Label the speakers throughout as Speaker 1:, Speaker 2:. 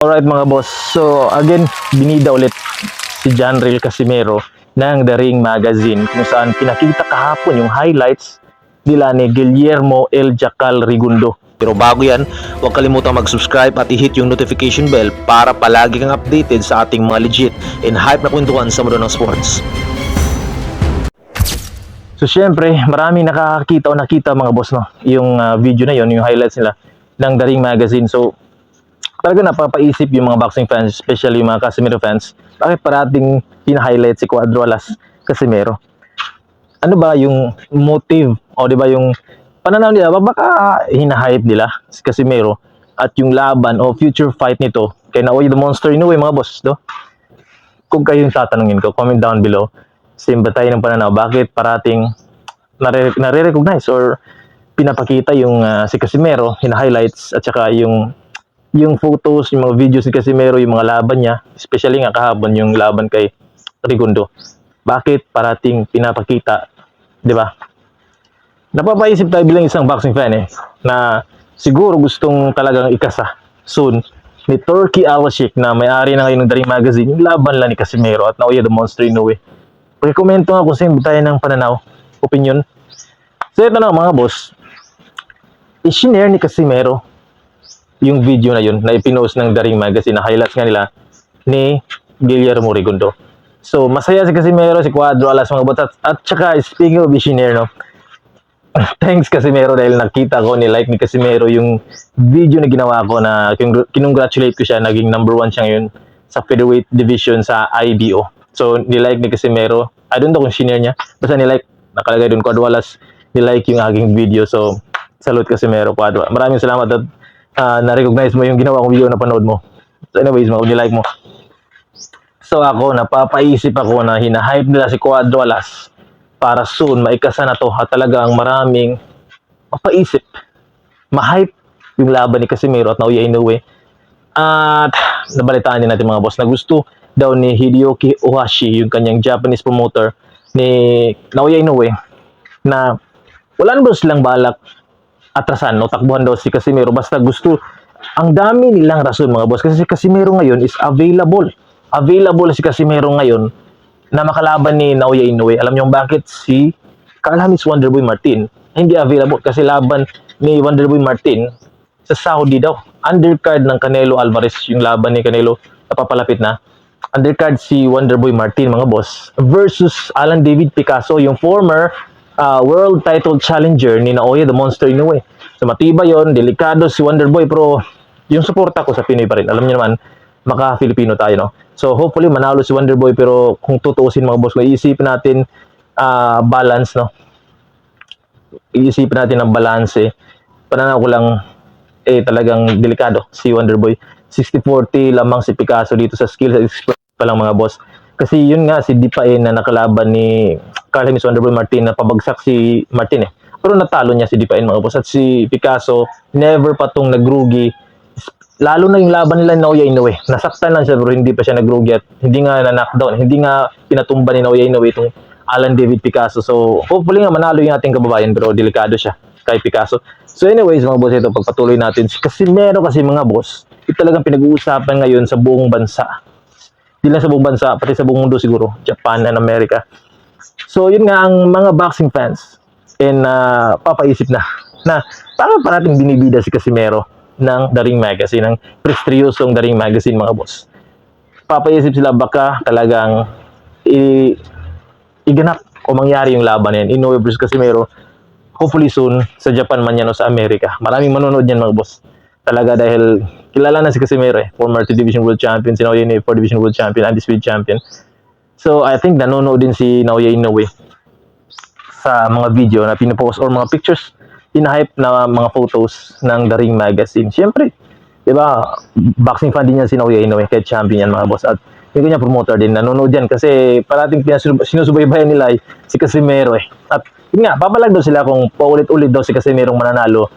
Speaker 1: Alright mga boss, so again, binida ulit si Janril Casimero ng The Ring Magazine kung saan pinakita kahapon yung highlights nila ni Guillermo El Jacal Rigundo. Pero bago yan, huwag kalimutang mag-subscribe at i-hit yung notification bell para palagi kang updated sa ating mga legit and hype na kwentuhan sa mundo ng sports. So syempre, maraming nakakita o nakita mga boss no, yung video na yon, yung highlights nila ng The Ring Magazine. So talaga napapaisip yung mga boxing fans, especially yung mga Casimero fans, bakit parating hina-highlight si Cuadro Alas Casimero? Ano ba yung motive o di ba yung pananaw nila, baka hina-hype nila si Casimero at yung laban o future fight nito kay Naoya the Monster Inoue mga boss, no? Kung kayo yung tatanungin ko, comment down below. Same ba tayo ng pananaw? Bakit parating nare-recognize or pinapakita yung si Casimero, hina-highlights at saka yung photos, yung mga videos ni Casimero, yung mga laban niya, especially nga kahapon yung laban kay Rigundo. Bakit parating pinapakita, di ba? Napapaisip tayo bilang isang boxing fan na siguro gustong talagang ikasa soon ni Turki Al-Sheikh na may-ari na ngayon ng The Ring Magazine, yung laban lang ni Casimero at Naoya the Monster Inoue. Rekomento nga kung sino tayo ng pananaw, opinion. So ito na mga boss, i-share ni Casimero yung video na yun na ipinost ng The Ring Magazine na highlights nga nila ni Guillermo Rigundo. So masaya si Casimero, si Cuadro Alas mga boss at saka speaking of i-share, no, thanks Casimero dahil nakita ko, ni-like ni Casimero yung video na ginawa ko na kinongratulate ko siya, naging number 1 siya ngayon sa featherweight division sa IBO. So ni-like ni Casimero, I don't know kung share niya, basta ni-like, nakalagay doon Cuadro Alas, ni-like yung aking video. So salute Casimero, Cuadro. Maraming salamat at na-recognize mo yung ginawa kong video na panood mo. So anyways, mag-like mo. So ako, napapaisip ako na hina-hype nila si Cuadro Alas para soon maikasa na to at talagang maraming mapaisip, ma-hype yung laban ni Casimero at Naoya Inoue. At nabalitaan din natin mga boss na gusto daw ni Hideyoki Ohashi, yung kanyang Japanese promoter ni Naoya Inoue, na wala na silang balak atrasan, no, takbuhan daw si Casimero, basta gusto. Ang dami nilang rason mga boss kasi si Casimero ngayon is available si Casimero ngayon na makalaban ni Naoya Inoue. Alam niyo bakit si Carl-Hamis Wonderboy Martin hindi available? Kasi laban ni Wonderboy Martin sa Saudi daw, undercard ng Canelo Alvarez, yung laban ni Canelo napapalapit na, undercard si Wonderboy Martin mga boss versus Alan David Picasso, yung former world title challenger ni Naoya the Monster Inoue. So matibay yon, delikado si Wonderboy, pero yung suporta ko sa Pinoy pa rin. Alam niyo naman, maka-Filipino tayo, no? So hopefully manalo si Wonderboy, pero kung tutuusin mga boss, iisipin natin balance, no? Iisipin natin ang balance. Pananaw ko lang talagang delikado si Wonderboy. 60-40 lamang si Picasso dito sa skills at experience pa lang mga boss. Kasi yun nga si Dipain na nakalaban ni Carl-Hamis Wonderboy Martin, na pabagsak si Martin pero natalo niya si Dipain mga boss. At si Picasso never pa tong nagrugi, lalo na yung laban nila ni Naoya Inoue. Nasaktan lang siya pero hindi pa siya nagrugi at hindi nga na-knockdown, hindi nga pinatumba ni Naoya Inoue itong Alan David Picasso. So hopefully nga manalo yung ating kababayan, pero delikado siya kay Picasso. So anyways mga boss, ito pagpatuloy natin. Kasi meron kasi mga boss, ito talagang pinag-uusapan ngayon sa buong bansa. Hindi lang sa buong bansa, pati sa buong mundo siguro, Japan and America. So yun nga ang mga boxing fans and papaisip na parang parating binibida si Casimero ng The Ring Magazine, ng prestigyosong The Ring Magazine mga boss. Papaisip sila baka talagang iganap o mangyari yung laban yan, Inoue versus Casimero, hopefully soon sa Japan man yan o sa Amerika. Maraming manonood yan mga boss. Talaga dahil kilala na si Casimero former 2 Division World Champion, si Naoya Inoue 4 Division World Champion, undisputed champion. So I think nanonood din si Naoya Inoue sa mga video na pinopost or mga pictures, in-hype na mga photos ng The Ring Magazine. Siyempre, di ba, boxing fan din yan si Naoya Inoue, kahit champion yan mga boss. At yung kanya promoter din, nanonood yan kasi parating sinusubaybayan nila si Casimero At yun nga, papalag daw sila kung paulit-ulit daw si Casimero mananalo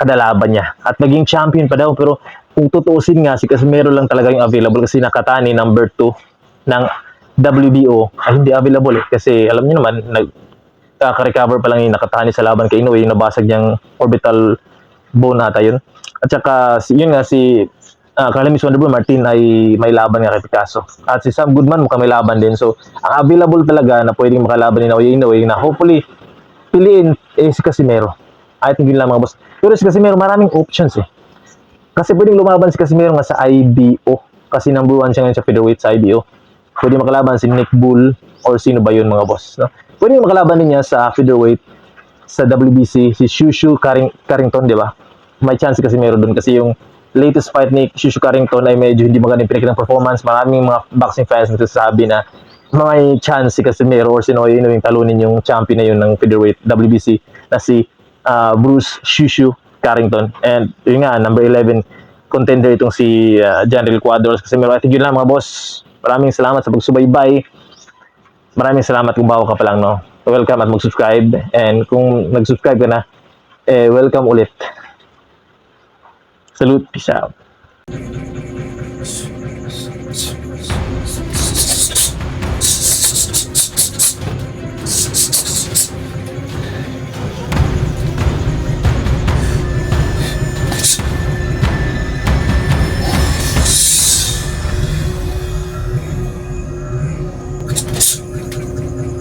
Speaker 1: kada laban niya. At naging champion pa daw, pero kung tutuusin nga, si Casimero lang talaga yung available kasi nakatani number 2 ng WBO ay hindi available kasi alam niyo naman, nagkaka-recover pa lang yung nakatani sa laban kay Inoue, yung nabasag niyang orbital bone ata yun. At saka, yun nga, si Carlos Wonderboy Martin ay may laban nga kay Picasso. At si Sam Goodman mukhang may laban din. So, ang available talaga na pwedeng makalaban ni Naoya Inoue na hopefully piliin si Casimero. I think yun lang mga boss. Pero si Casimero maraming options eh. Kasi pwedeng lumaban si Casimero nga sa IBO. Kasi number 1 siya ngayon sa featherweight sa IBO. Pwede makalaban si Nick Bull or sino ba yun mga boss. No? Pwede makalaban din niya sa featherweight sa WBC si Shushu Carrington, di ba? May chance si Casimero doon kasi yung latest fight ni Shushu Carrington ay medyo hindi magandang pinakita ng performance. Maraming mga boxing fans nagsasabi na may chance si Casimero or si Naoya Inoue yung talunin yung champion na yun ng featherweight WBC na si Bruce Shushu Carrington. And yun nga, number 11 contender itong si Janril Cuadros Casimero. I think yun lang mga boss. Maraming salamat sa pagsubaybay. Maraming salamat kung bago ka pa lang, no? Welcome at mag-subscribe. And kung nag-subscribe ka na, welcome ulit. Salute. Peace out.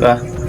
Speaker 1: Diba?